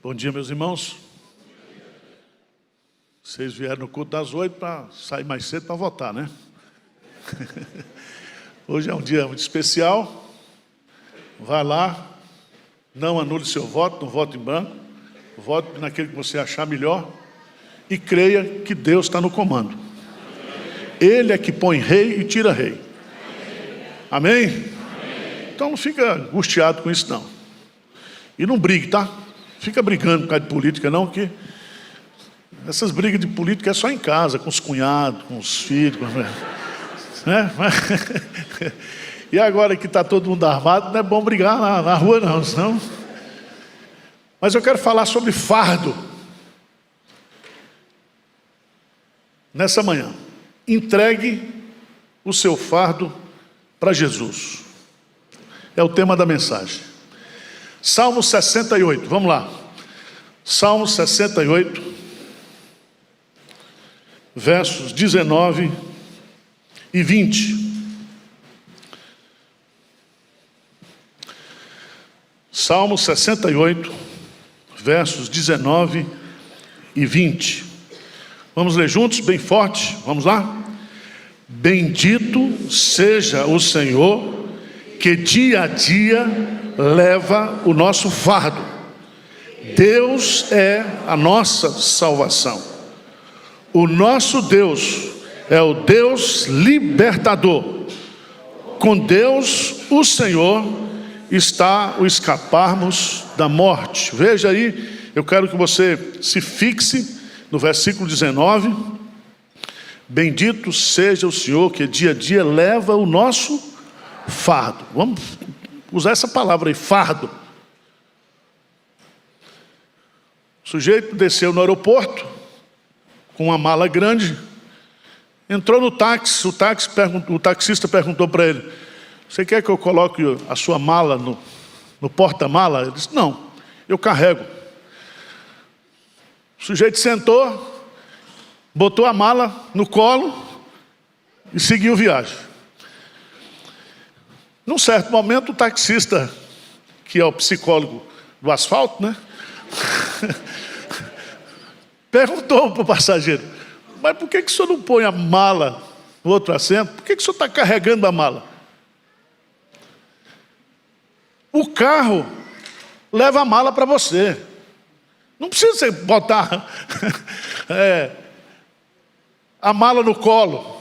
Bom dia, meus irmãos. Vocês vieram no culto das 8 para sair mais cedo para votar, né? Hoje é um dia muito especial. Vá lá, não anule seu voto, não vote em branco. Vote naquele que você achar melhor e creia que Deus está no comando. Ele é que põe rei e tira rei. Amém? Então não fica angustiado com isso, não. E não brigue, tá? Fica brigando por causa de política, não, que essas brigas de política é só em casa, com os cunhados, com os filhos, né? E agora que está todo mundo armado, não é bom brigar na rua, não, senão... Mas eu quero falar sobre fardo. Nessa manhã, entregue o seu fardo para Jesus. É o tema da mensagem. Salmo 68, vamos lá. Salmo 68, versos 19 e 20. Salmo 68, versos 19 e 20. Vamos ler juntos, bem forte, vamos lá? Bendito seja o Senhor, que dia a dia leva o nosso fardo. Deus é a nossa salvação. O nosso Deus é o Deus libertador. Com Deus, o Senhor, está o escaparmos da morte. Veja aí, eu quero que você se fixe no versículo 19. Bendito seja o Senhor, que dia a dia leva o nosso fardo. Vamos usar essa palavra aí, fardo. O sujeito desceu no aeroporto com uma mala grande, entrou no táxi, o taxista perguntou para ele: você quer que eu coloque a sua mala no porta-mala? Ele disse: não, eu carrego. O sujeito sentou, botou a mala no colo e seguiu viagem. Num certo momento, o taxista, que é o psicólogo do asfalto, né? Perguntou para o passageiro: mas por que o senhor não põe a mala no outro assento? Por que o senhor está carregando a mala? O carro leva a mala para você. Não precisa você botar a mala no colo.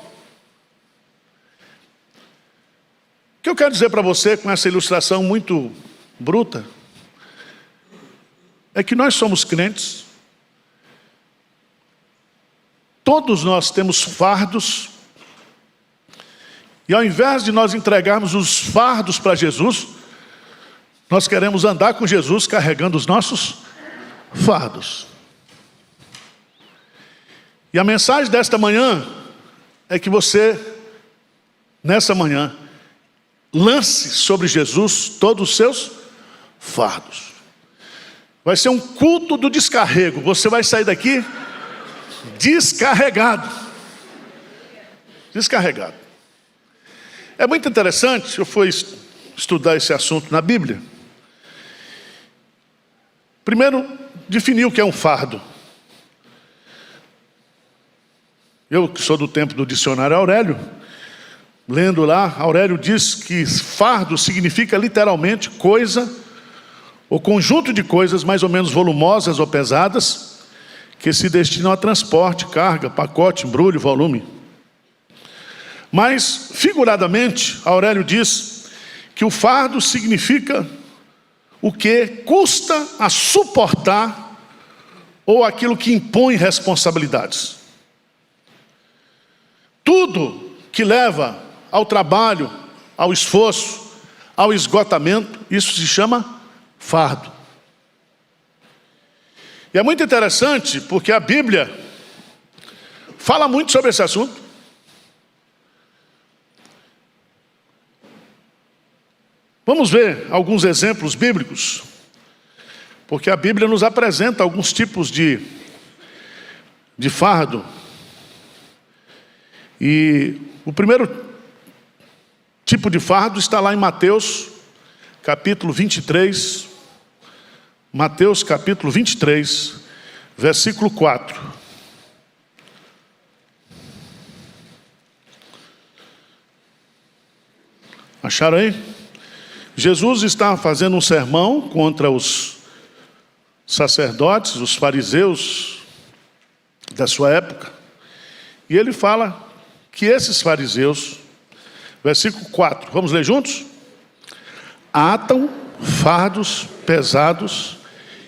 O que eu quero dizer para você com essa ilustração muito bruta é que nós somos crentes. Todos nós temos fardos. E ao invés de nós entregarmos os fardos para Jesus, nós queremos andar com Jesus carregando os nossos fardos. E a mensagem desta manhã é que você, nessa manhã, lance sobre Jesus todos os seus fardos. Vai ser um culto do descarrego. Você vai sair daqui descarregado. Descarregado. É muito interessante, eu fui estudar esse assunto na Bíblia. Primeiro, definir o que é um fardo. Eu, que sou do tempo do dicionário Aurélio, lendo lá, Aurélio diz que fardo significa literalmente coisa ou conjunto de coisas mais ou menos volumosas ou pesadas que se destinam a transporte, carga, pacote, embrulho, volume. Mas, figuradamente, Aurélio diz que o fardo significa o que custa a suportar ou aquilo que impõe responsabilidades. Tudo que leva ao trabalho, ao esforço, ao esgotamento, isso se chama fardo. E é muito interessante porque a Bíblia fala muito sobre esse assunto. Vamos ver alguns exemplos bíblicos, porque a Bíblia nos apresenta alguns tipos de fardo. E o primeiro tipo de fardo está lá em Mateus, capítulo 23, Mateus capítulo 23, versículo 4. Acharam aí? Jesus está fazendo um sermão contra os sacerdotes, os fariseus da sua época. E ele fala que esses fariseus, versículo 4, vamos ler juntos? Atam fardos pesados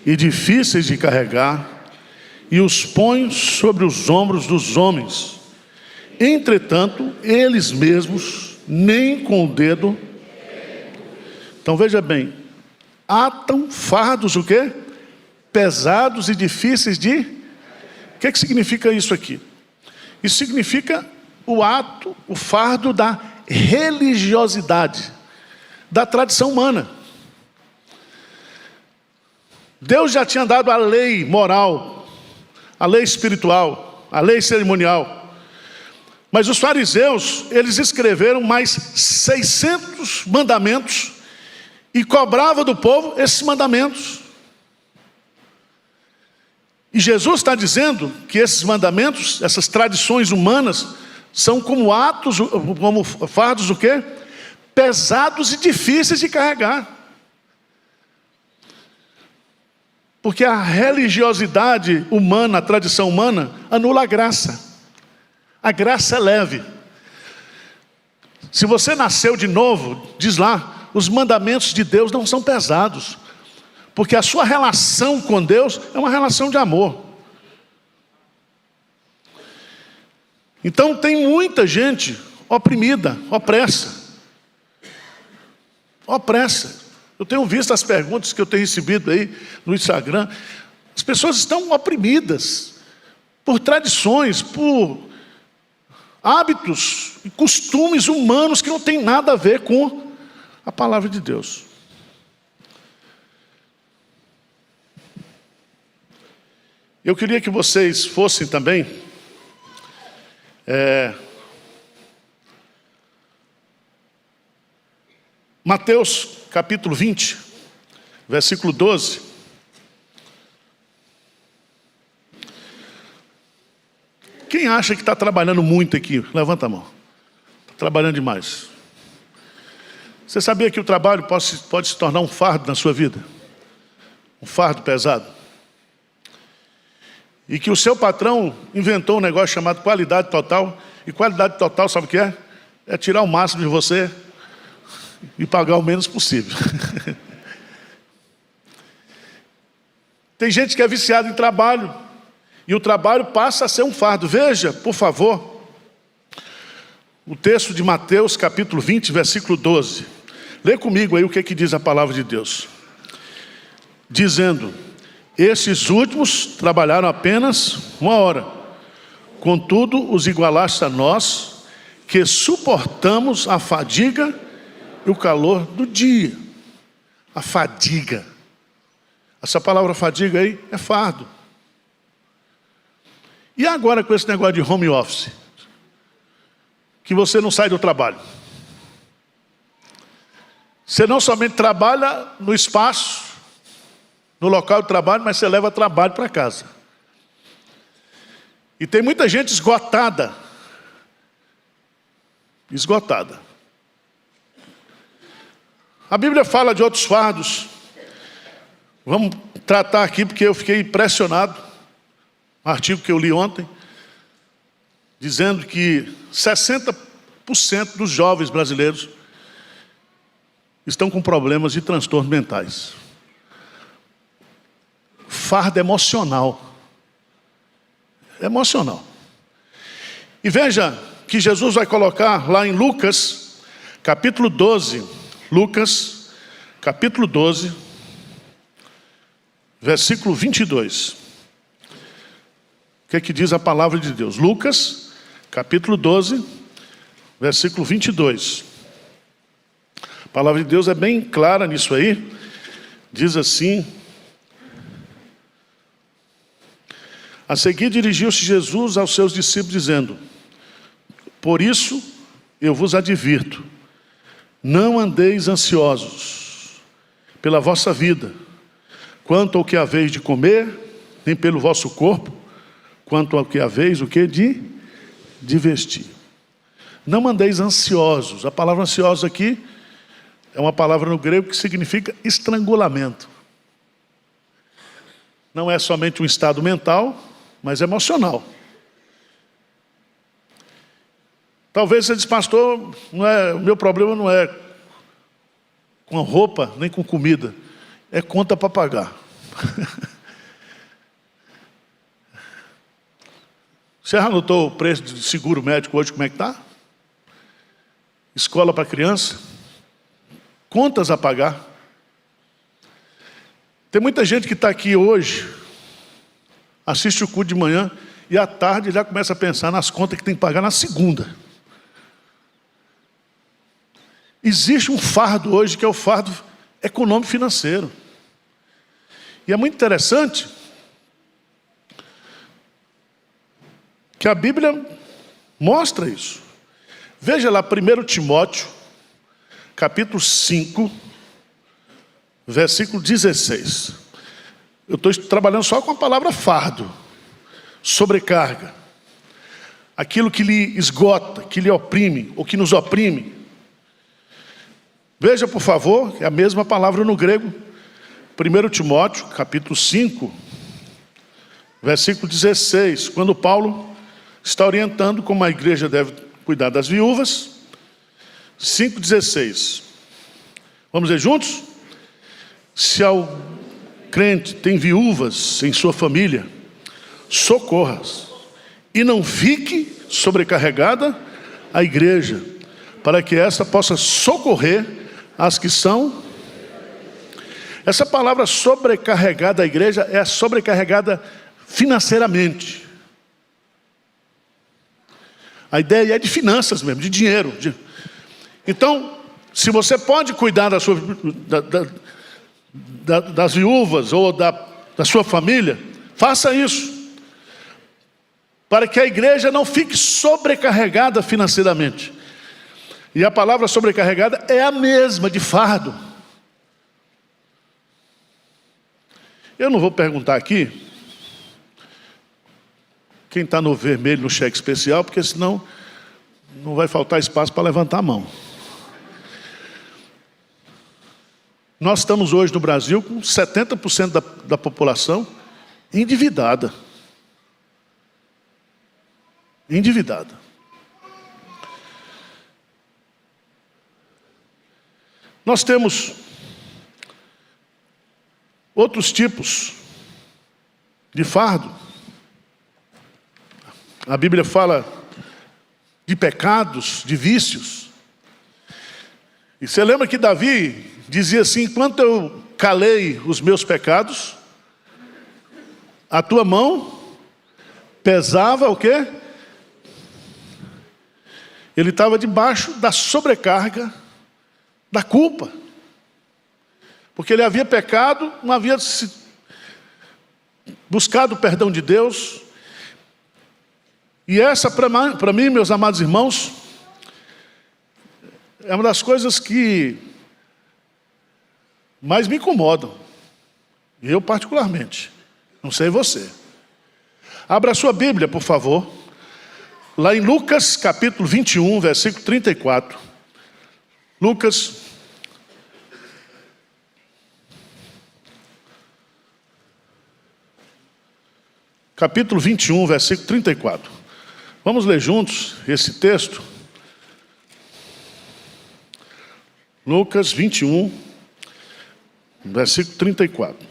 e difíceis de carregar e os põem sobre os ombros dos homens. Entretanto, eles mesmos nem com o dedo. Então veja bem, atam fardos o quê? Pesados e difíceis de... O que significa isso aqui? Isso significa o ato, o fardo da religiosidade, da tradição humana. Deus já tinha dado a lei moral, a lei espiritual, a lei cerimonial. Mas os fariseus, eles escreveram mais 600 mandamentos e cobravam do povo esses mandamentos. E Jesus está dizendo que esses mandamentos, essas tradições humanas, são como atos, como fardos o quê? Pesados e difíceis de carregar. Porque a religiosidade humana, a tradição humana, anula a graça. A graça é leve. Se você nasceu de novo, diz lá, os mandamentos de Deus não são pesados. Porque a sua relação com Deus é uma relação de amor. Então tem muita gente oprimida, opressa. Opressa. Eu tenho visto as perguntas que eu tenho recebido aí no Instagram. As pessoas estão oprimidas por tradições, por hábitos e costumes humanos que não tem nada a ver com a palavra de Deus. Eu queria que vocês fossem também Mateus capítulo 20, versículo 12. Quem acha que está trabalhando muito aqui? Levanta a mão. Está trabalhando demais. Você sabia que o trabalho pode se tornar um fardo na sua vida? Um fardo pesado? E que o seu patrão inventou um negócio chamado qualidade total. E qualidade total, sabe o que é? É tirar o máximo de você e pagar o menos possível. Tem gente que é viciada em trabalho e o trabalho passa a ser um fardo. Veja, por favor, o texto de Mateus capítulo 20, versículo 12. Lê comigo aí o que diz a palavra de Deus. Dizendo: estes últimos trabalharam apenas 1 hora, contudo os igualaste a nós, que suportamos a fadiga e o calor do dia. A fadiga. Essa palavra fadiga aí é fardo. E agora com esse negócio de home office? Que você não sai do trabalho. Você não somente trabalha no espaço, no local de trabalho, mas você leva trabalho para casa. E tem muita gente esgotada. Esgotada. A Bíblia fala de outros fardos. Vamos tratar aqui porque eu fiquei impressionado. Um artigo que eu li ontem, dizendo que 60% dos jovens brasileiros estão com problemas de transtornos mentais. Fardo emocional. Emocional. E veja que Jesus vai colocar lá em Lucas, capítulo 12. Lucas, capítulo 12, versículo 22. O que diz a palavra de Deus? Lucas, capítulo 12, versículo 22. A palavra de Deus é bem clara nisso aí. Diz assim: a seguir dirigiu-se Jesus aos seus discípulos dizendo: por isso eu vos advirto, não andeis ansiosos pela vossa vida, quanto ao que haveis de comer, nem pelo vosso corpo, quanto ao que haveis o que de vestir. Não andeis ansiosos. A palavra ansiosos aqui é uma palavra no grego que significa estrangulamento. Não é somente um estado mental, mas emocional. Talvez você diz, pastor, o meu problema não é com roupa, nem com comida. É conta para pagar. Você já anotou o preço de seguro médico hoje, como é que está? Escola para criança? Contas a pagar. Tem muita gente que está aqui hoje, assiste o culto de manhã, e à tarde já começa a pensar nas contas que tem que pagar na segunda. Existe um fardo hoje, que é o fardo econômico financeiro. E é muito interessante que a Bíblia mostra isso. Veja lá 1 Timóteo, capítulo 5, versículo 16. Eu estou trabalhando só com a palavra fardo, sobrecarga. Aquilo que lhe esgota, que lhe oprime, ou que nos oprime. Veja, por favor, é a mesma palavra no grego. 1 Timóteo, capítulo 5, versículo 16. Quando Paulo está orientando como a igreja deve cuidar das viúvas. 5,16. Vamos ler juntos? Se ao crente tem viúvas em sua família, socorra-as. E não fique sobrecarregada a igreja, para que essa possa socorrer as que são. Essa palavra sobrecarregada a igreja é sobrecarregada financeiramente. A ideia é de finanças mesmo, de dinheiro. Então, se você pode cuidar das viúvas ou da sua família, faça isso. Para que a igreja não fique sobrecarregada financeiramente. E a palavra sobrecarregada é a mesma, de fardo. Eu não vou perguntar aqui quem está no vermelho no cheque especial, porque senão não vai faltar espaço para levantar a mão. Nós estamos hoje no Brasil com 70% da população endividada. Endividada. Nós temos outros tipos de fardo. A Bíblia fala de pecados, de vícios. E você lembra que Davi dizia assim: enquanto eu calei os meus pecados, a tua mão pesava o quê? Ele estava debaixo da sobrecarga da culpa. Porque ele havia pecado, não havia buscado o perdão de Deus. E essa, para mim, meus amados irmãos, é uma das coisas que mais me incomodam. Eu particularmente. Não sei você. Abra a sua Bíblia, por favor. Lá em Lucas, capítulo 21, versículo 34. Lucas. Capítulo 21, versículo 34. Vamos ler juntos esse texto? Lucas 21, versículo 34.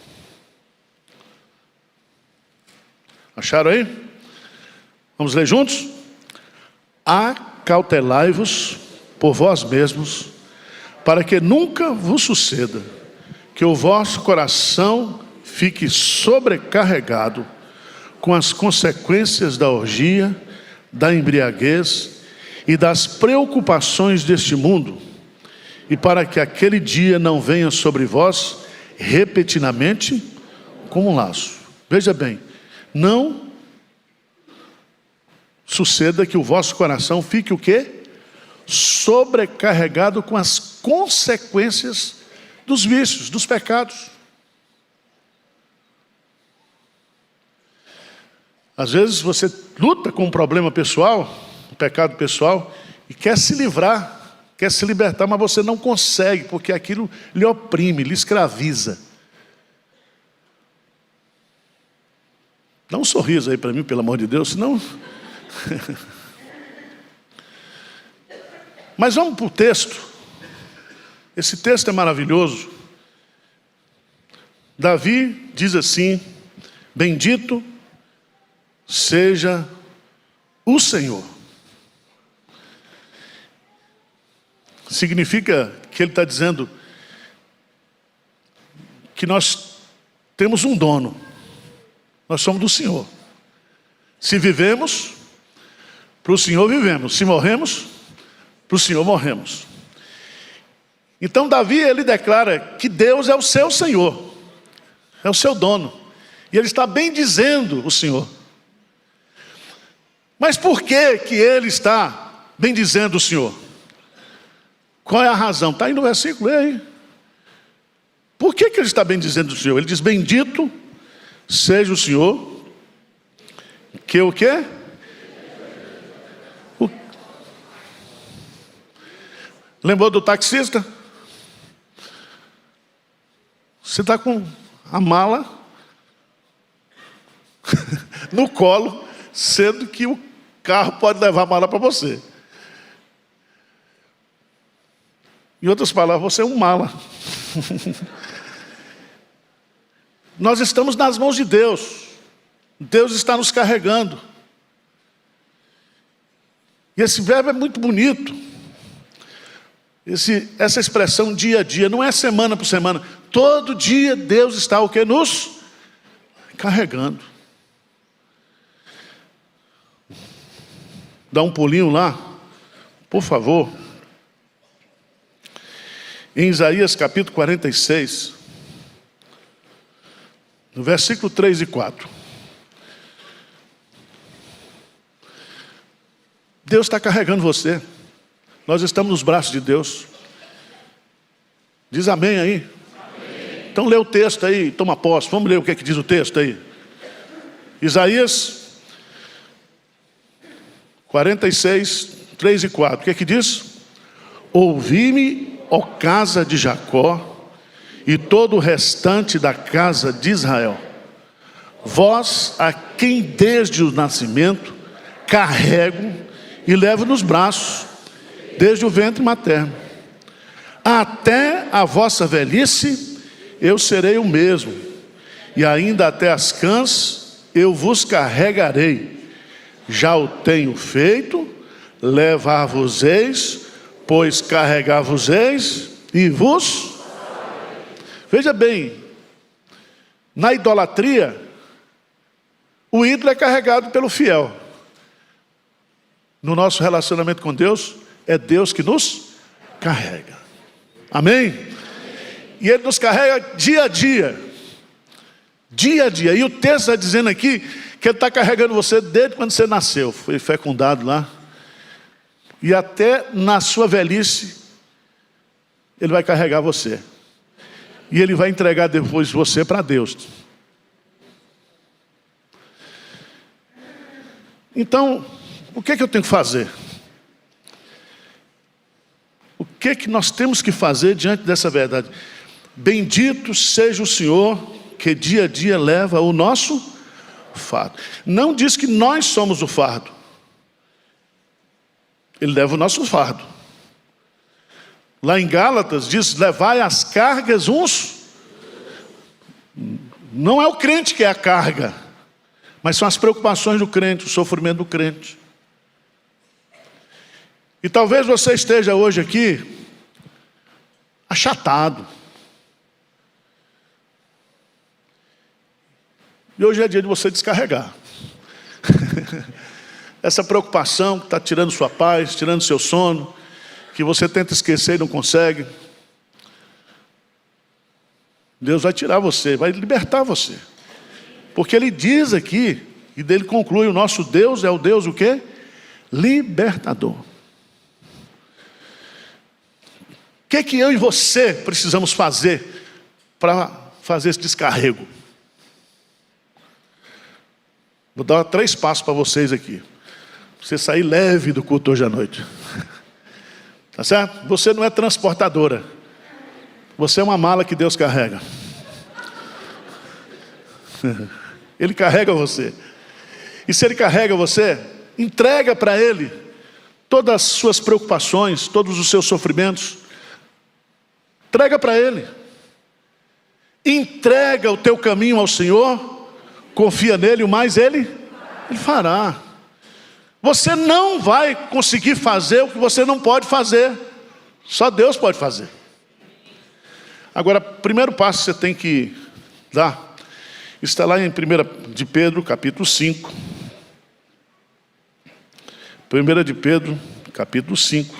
Acharam aí? Vamos ler juntos? Acautelai-vos por vós mesmos, para que nunca vos suceda que o vosso coração fique sobrecarregado com as consequências da orgia, da embriaguez e das preocupações deste mundo, e para que aquele dia não venha sobre vós repentinamente como um laço. Veja bem, não suceda que o vosso coração fique o quê? Sobrecarregado com as consequências dos vícios, dos pecados. Às vezes você luta com um problema pessoal, um pecado pessoal, e quer se livrar, quer se libertar, mas você não consegue, porque aquilo lhe oprime, lhe escraviza. Dá um sorriso aí para mim, pelo amor de Deus, senão... Mas vamos para o texto. Esse texto é maravilhoso. Davi diz assim: bendito seja o Senhor. Significa que ele está dizendo que nós temos um dono. Nós somos do Senhor. Se vivemos, para o Senhor vivemos. Se morremos, para o Senhor morremos. Então Davi, ele declara que Deus é o seu Senhor. É o seu dono. E ele está bendizendo o Senhor. Mas por que ele está bendizendo o Senhor? Qual é a razão? Está aí no versículo, lê aí. Por que ele está bendizendo o Senhor? Ele diz: bendito seja o Senhor, que o quê? Lembrou do taxista? Você está com a mala no colo, sendo que o carro pode levar a mala para você. Em outras palavras, você é um mala. Nós estamos nas mãos de Deus. Deus está nos carregando. E esse verbo é muito bonito. Essa expressão dia a dia, não é semana por semana. Todo dia Deus está o que? Nos carregando. Dá um pulinho lá, por favor. Em Isaías capítulo 46, no versículo 3 e 4. Deus está carregando você. Nós estamos nos braços de Deus. Diz amém aí. Amém. Então lê o texto aí, toma posse. Vamos ler o que diz o texto aí. Isaías 46, 3 e 4. O que diz? Ouvi-me, ó casa de Jacó, e todo o restante da casa de Israel, vós a quem desde o nascimento carrego e levo nos braços, desde o ventre materno. Até a vossa velhice eu serei o mesmo, e ainda até as cãs eu vos carregarei. Já o tenho feito, levar-vos-eis, pois carregar-vos-eis e vos... Veja bem, na idolatria, o ídolo é carregado pelo fiel. No nosso relacionamento com Deus, é Deus que nos carrega. Amém? E Ele nos carrega dia a dia. Dia a dia. E o texto está dizendo aqui que Ele está carregando você desde quando você nasceu. Foi fecundado lá. E até na sua velhice, Ele vai carregar você. E Ele vai entregar depois você para Deus. Então, o que eu tenho que fazer? O que nós temos que fazer diante dessa verdade? Bendito seja o Senhor, que dia a dia leva o nosso fardo. Não diz que nós somos o fardo. Ele leva o nosso fardo. Lá em Gálatas diz: levai as cargas uns. Não é o crente que é a carga, mas são as preocupações do crente, o sofrimento do crente. E talvez você esteja hoje aqui achatado. E hoje é dia de você descarregar. Essa preocupação que está tirando sua paz, tirando seu sono, que você tenta esquecer e não consegue. Deus vai tirar você, vai libertar você. Porque Ele diz aqui, e dele conclui: o nosso Deus é o Deus o quê? Libertador. O que eu e você precisamos fazer para fazer esse descarrego? Vou dar 3 passos para vocês aqui. Pra você sair leve do culto hoje à noite. Tá certo? Você não é transportadora. Você é uma mala que Deus carrega. Ele carrega você. E se Ele carrega você, entrega para Ele todas as suas preocupações, todos os seus sofrimentos. Entrega para Ele. Entrega o teu caminho ao Senhor. Confia nele, o mais Ele fará. Você não vai conseguir fazer o que você não pode fazer. Só Deus pode fazer. Agora, primeiro passo que você tem que dar está lá em 1 de Pedro, capítulo 5. 1 de Pedro, capítulo 5.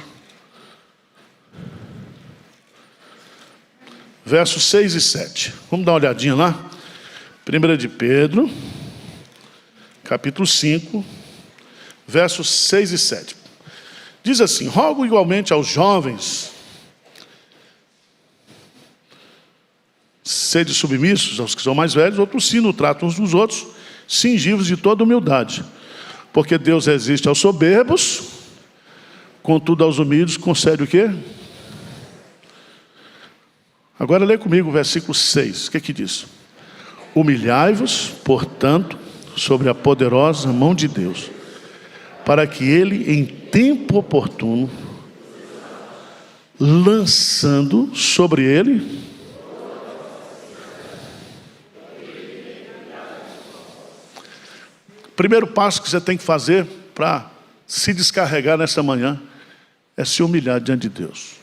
Versos 6 e 7. Vamos dar uma olhadinha lá? 1 de Pedro, capítulo 5, versos 6 e 7. Diz assim: rogo igualmente aos jovens, sede submissos aos que são mais velhos, outros sim no trato uns dos outros, cingivos de toda humildade. Porque Deus resiste aos soberbos, contudo aos humildes concede o quê? Agora lê comigo o versículo 6, o que que diz? Humilhai-vos, portanto, sobre a poderosa mão de Deus, para que Ele, em tempo oportuno, lançando sobre Ele o primeiro passo que você tem que fazer para se descarregar nesta manhã é se humilhar diante de Deus.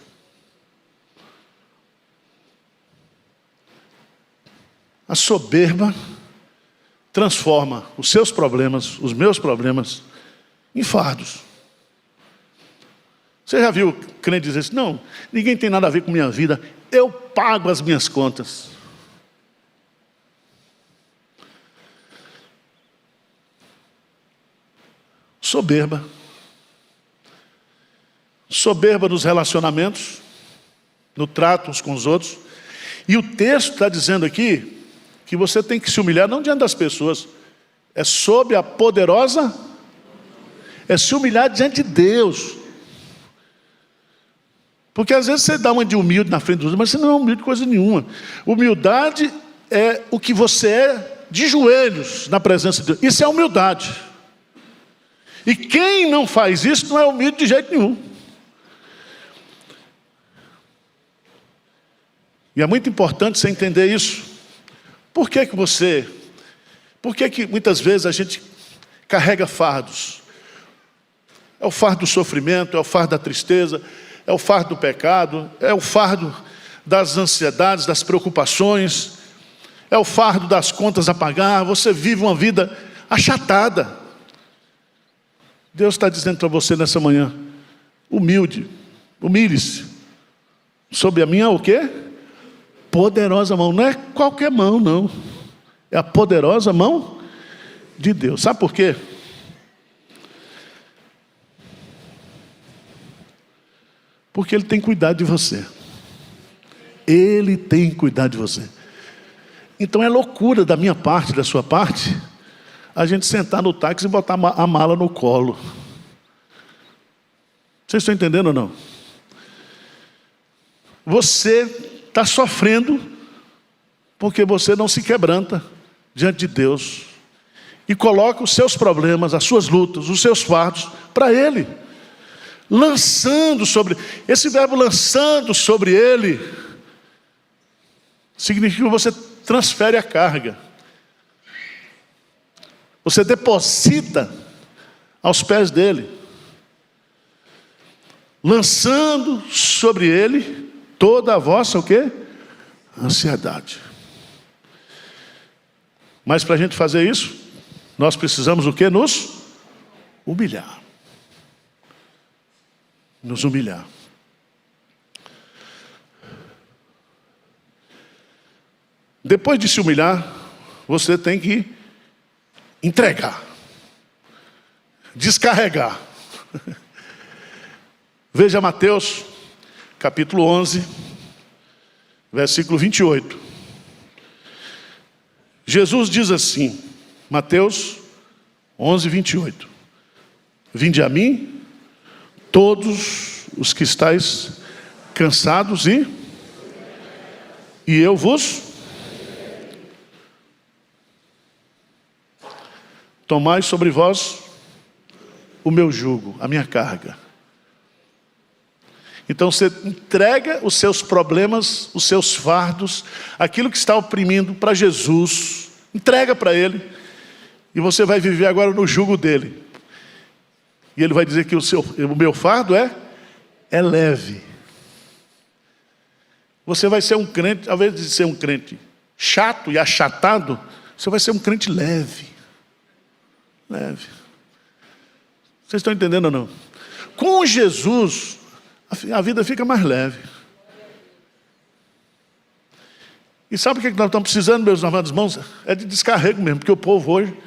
A soberba transforma os seus problemas, os meus problemas, em fardos. Você já viu crente dizer assim: não, ninguém tem nada a ver com minha vida, eu pago as minhas contas. Soberba. Soberba nos relacionamentos, no trato uns com os outros. E o texto está dizendo aqui que você tem que se humilhar não diante das pessoas, é sob a poderosa, é se humilhar diante de Deus. Porque às vezes você dá uma de humilde na frente dos outros, mas você não é humilde de coisa nenhuma. Humildade é o que você é de joelhos na presença de Deus. Isso é humildade. E quem não faz isso não é humilde de jeito nenhum. E é muito importante você entender isso. Por que muitas vezes a gente carrega fardos? É o fardo do sofrimento, é o fardo da tristeza, é o fardo do pecado, é o fardo das ansiedades, das preocupações, é o fardo das contas a pagar. Você vive uma vida achatada. Deus está dizendo para você nessa manhã: humilhe-se sob a minha o quê? Poderosa mão. Não é qualquer mão, não. É a poderosa mão de Deus. Sabe por quê? Porque Ele tem cuidado de você. Ele tem cuidado de você. Então é loucura da minha parte, da sua parte, a gente sentar no táxi e botar a mala no colo. Vocês estão entendendo ou não? Você está sofrendo porque você não se quebranta diante de Deus e coloca os seus problemas, as suas lutas, os seus fardos para Ele, lançando sobre. Esse verbo lançando sobre Ele significa que você transfere a carga, você deposita aos pés dele, lançando sobre Ele toda a vossa o quê? Ansiedade. Mas para a gente fazer isso, nós precisamos o quê? Nos humilhar. Nos humilhar. Depois de se humilhar, você tem que entregar. Descarregar. Veja Mateus, capítulo 11, versículo 28. Jesus diz assim, Mateus 11:28. Vinde a mim, todos os que estáis cansados e eu vos tomai sobre vós o meu jugo, a minha carga. Então você entrega os seus problemas, os seus fardos, aquilo que está oprimindo para Jesus, entrega para Ele, e você vai viver agora no jugo dele. E Ele vai dizer que o meu fardo é leve. Você vai ser um crente, ao invés de ser um crente chato e achatado, você vai ser um crente leve. Leve. Vocês estão entendendo ou não? Com Jesus, a vida fica mais leve. E sabe o que nós estamos precisando, meus amados irmãos? É de descarrego mesmo, porque o povo hoje,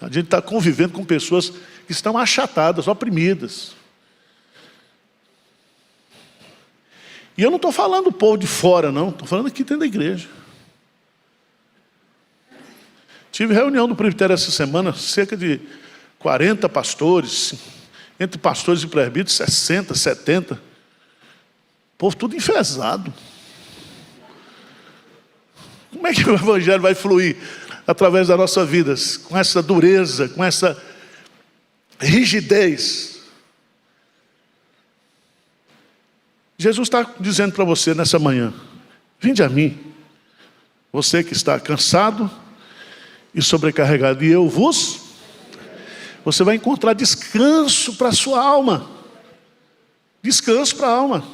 a gente está convivendo com pessoas que estão achatadas, oprimidas. E eu não estou falando do povo de fora, não. Estou falando aqui dentro da igreja. Tive reunião do presbitério essa semana, cerca de 40 pastores, entre pastores e presbíteros, 60, 70. O povo tudo enfesado. Como é que o evangelho vai fluir através das nossas vidas? Com essa dureza, com essa rigidez. Jesus está dizendo para você nessa manhã: vinde a mim, você que está cansado e sobrecarregado, e eu vos... Você vai encontrar descanso para a sua alma. Descanso para a alma.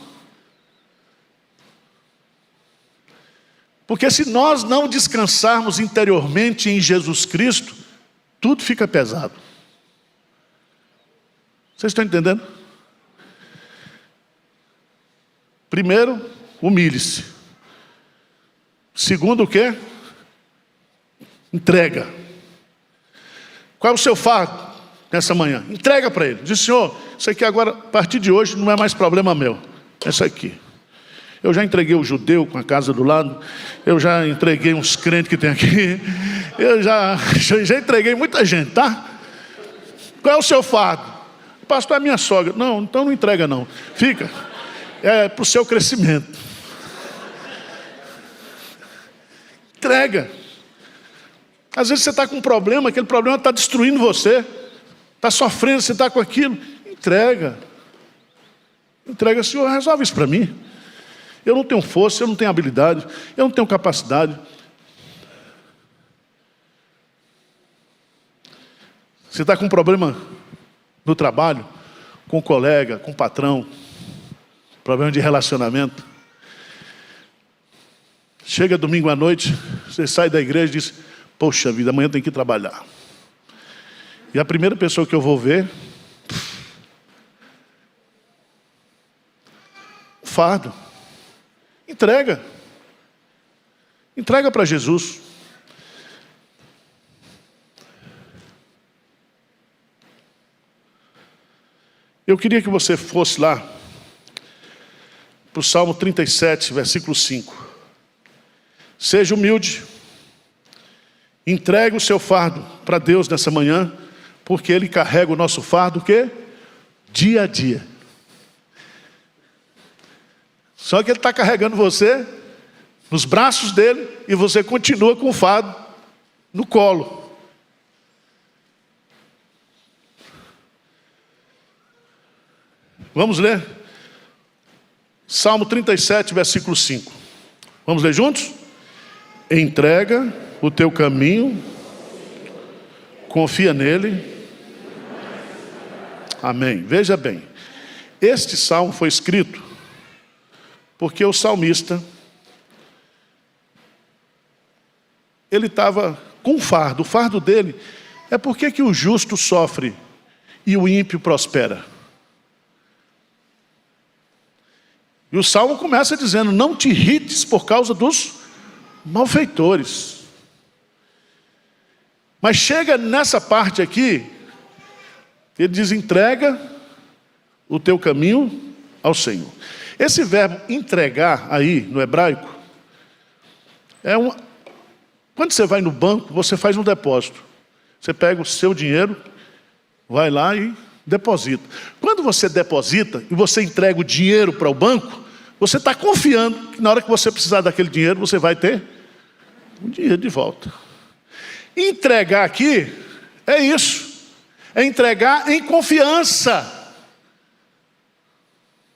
Porque se nós não descansarmos interiormente em Jesus Cristo, tudo fica pesado. Vocês estão entendendo? Primeiro, humilhe-se. Segundo, o quê? Entrega. Qual é o seu fardo nessa manhã? Entrega para Ele. Diz: Senhor, isso aqui agora, a partir de hoje, não é mais problema meu. É isso aqui. Eu já entreguei o judeu com a casa do lado. Eu já entreguei uns crentes que tem aqui. Eu já entreguei muita gente, tá? Qual é o seu fardo? O pastor é minha sogra. Não, então não entrega não. Fica. É para o seu crescimento. Entrega. Às vezes você está com um problema, aquele problema está destruindo você. Está sofrendo, você está com aquilo. Entrega. Entrega, Senhor, resolve isso para mim. Eu não tenho força, eu não tenho habilidade, eu não tenho capacidade. Você está com um problema no trabalho, com o colega, com o patrão, problema de relacionamento. Chega domingo à noite, você sai da igreja e diz: poxa vida, amanhã tem que trabalhar. E a primeira pessoa que eu vou ver, fardo. Entrega. Entrega para Jesus. Eu queria que você fosse lá para o Salmo 37, versículo 5. Seja humilde. Entregue o seu fardo para Deus nessa manhã, porque Ele carrega o nosso fardo, o quê? Dia a dia. Só que Ele está carregando você nos braços dEle e você continua com o fardo no colo. Vamos ler? Salmo 37, versículo 5. Vamos ler juntos? Entrega o teu caminho, confia nele. Amém. Veja bem, este salmo foi escrito porque o salmista, ele estava com um fardo. O fardo dele é por que o justo sofre e o ímpio prospera. E o salmo começa dizendo: não te irrites por causa dos malfeitores. Mas chega nessa parte aqui, ele diz: entrega o teu caminho ao Senhor. Esse verbo entregar aí no hebraico quando você vai no banco, você faz um depósito. Você pega o seu dinheiro, vai lá e deposita. Quando você deposita e você entrega o dinheiro para o banco, você está confiando que na hora que você precisar daquele dinheiro, você vai ter o dinheiro de volta. Entregar aqui é isso. É entregar em confiança.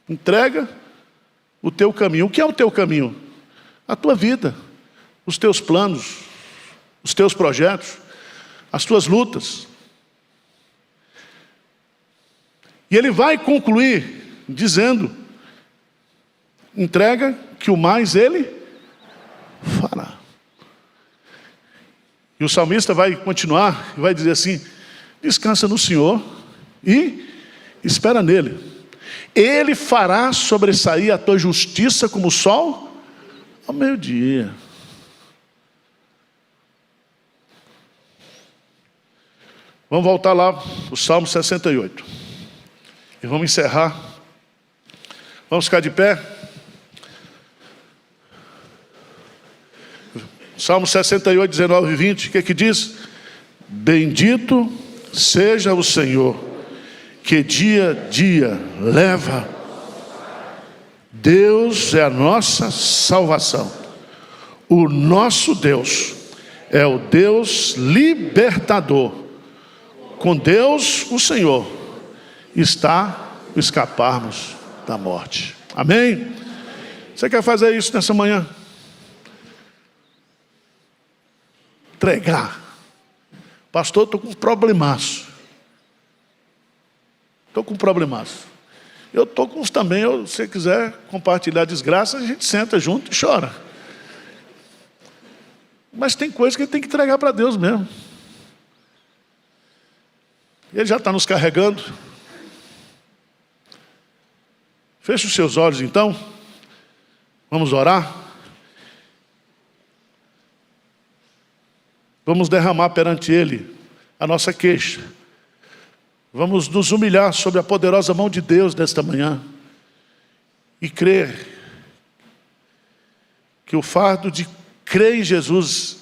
Entrega o teu caminho. O que é o teu caminho? A tua vida, os teus planos, os teus projetos, as tuas lutas. E ele vai concluir dizendo: entrega que o mais ele fará. E o salmista vai continuar e vai dizer assim: descansa no Senhor e espera nele. Ele fará sobressair a tua justiça como o sol ao meio-dia. Vamos voltar lá para o Salmo 68. E vamos encerrar. Vamos ficar de pé. Salmo 68, 19 e 20. O que é que diz? Bendito seja o Senhor, que dia a dia leva. Deus é a nossa salvação. O nosso Deus é o Deus libertador. Com Deus, o Senhor, está o escaparmos da morte. Amém? Você quer fazer isso nessa manhã? Entregar. Pastor, estou com um problemaço. Estou com um problemaço. Eu estou com uns também. Se você quiser compartilhar a desgraça, a gente senta junto e chora. Mas tem coisa que tem que entregar para Deus mesmo. Ele já está nos carregando. Feche os seus olhos então. Vamos orar. Vamos derramar perante Ele a nossa queixa. Vamos nos humilhar sobre a poderosa mão de Deus nesta manhã. E crer que o fardo de crer em Jesus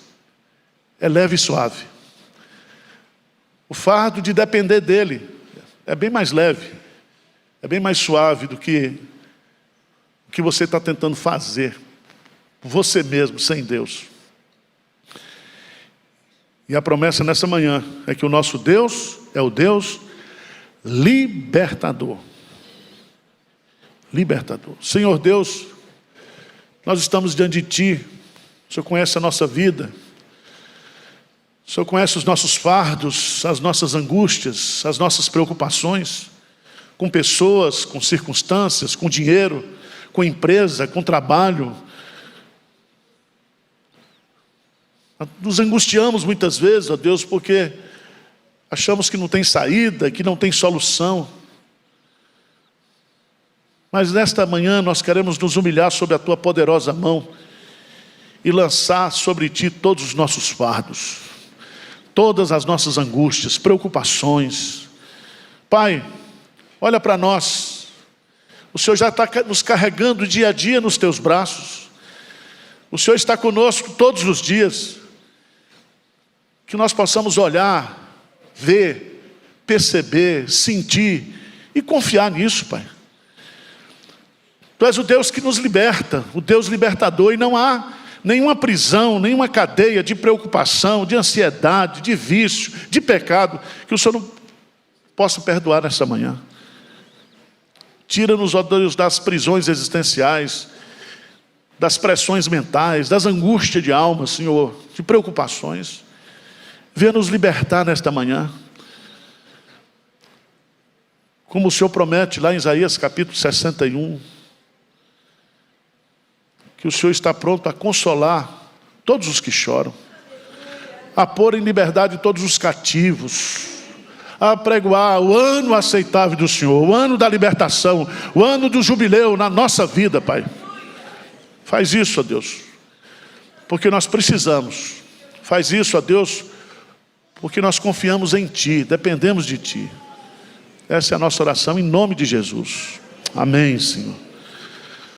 é leve e suave. O fardo de depender dEle é bem mais leve, é bem mais suave do que o que você está tentando fazer por você mesmo, sem Deus. E a promessa nessa manhã é que o nosso Deus é o Deus libertador. Libertador. Senhor Deus, nós estamos diante de Ti. O Senhor conhece a nossa vida. O Senhor conhece os nossos fardos, as nossas angústias, as nossas preocupações, com pessoas, com circunstâncias, com dinheiro, com empresa, com trabalho. Nos angustiamos muitas vezes, ó Deus, porque achamos que não tem saída, que não tem solução. Mas nesta manhã nós queremos nos humilhar sob a Tua poderosa mão e lançar sobre Ti todos os nossos fardos, todas as nossas angústias, preocupações. Pai, olha para nós. O Senhor já está nos carregando dia a dia nos Teus braços. O Senhor está conosco todos os dias. Que nós possamos olhar, ver, perceber, sentir e confiar nisso, Pai. Tu és o Deus que nos liberta, o Deus libertador, e não há nenhuma prisão, nenhuma cadeia de preocupação, de ansiedade, de vício, de pecado, que o Senhor não possa perdoar nessa manhã. Tira-nos, ó Deus, das prisões existenciais, das pressões mentais, das angústias de alma, Senhor, de preocupações. Venha nos libertar nesta manhã. Como o Senhor promete lá em Isaías capítulo 61, que o Senhor está pronto a consolar todos os que choram, a pôr em liberdade todos os cativos, a pregoar o ano aceitável do Senhor, o ano da libertação, o ano do jubileu na nossa vida, Pai. Faz isso, ó Deus, porque nós precisamos. Faz isso, ó Deus, porque nós confiamos em Ti, dependemos de Ti. Essa é a nossa oração em nome de Jesus. Amém, Senhor.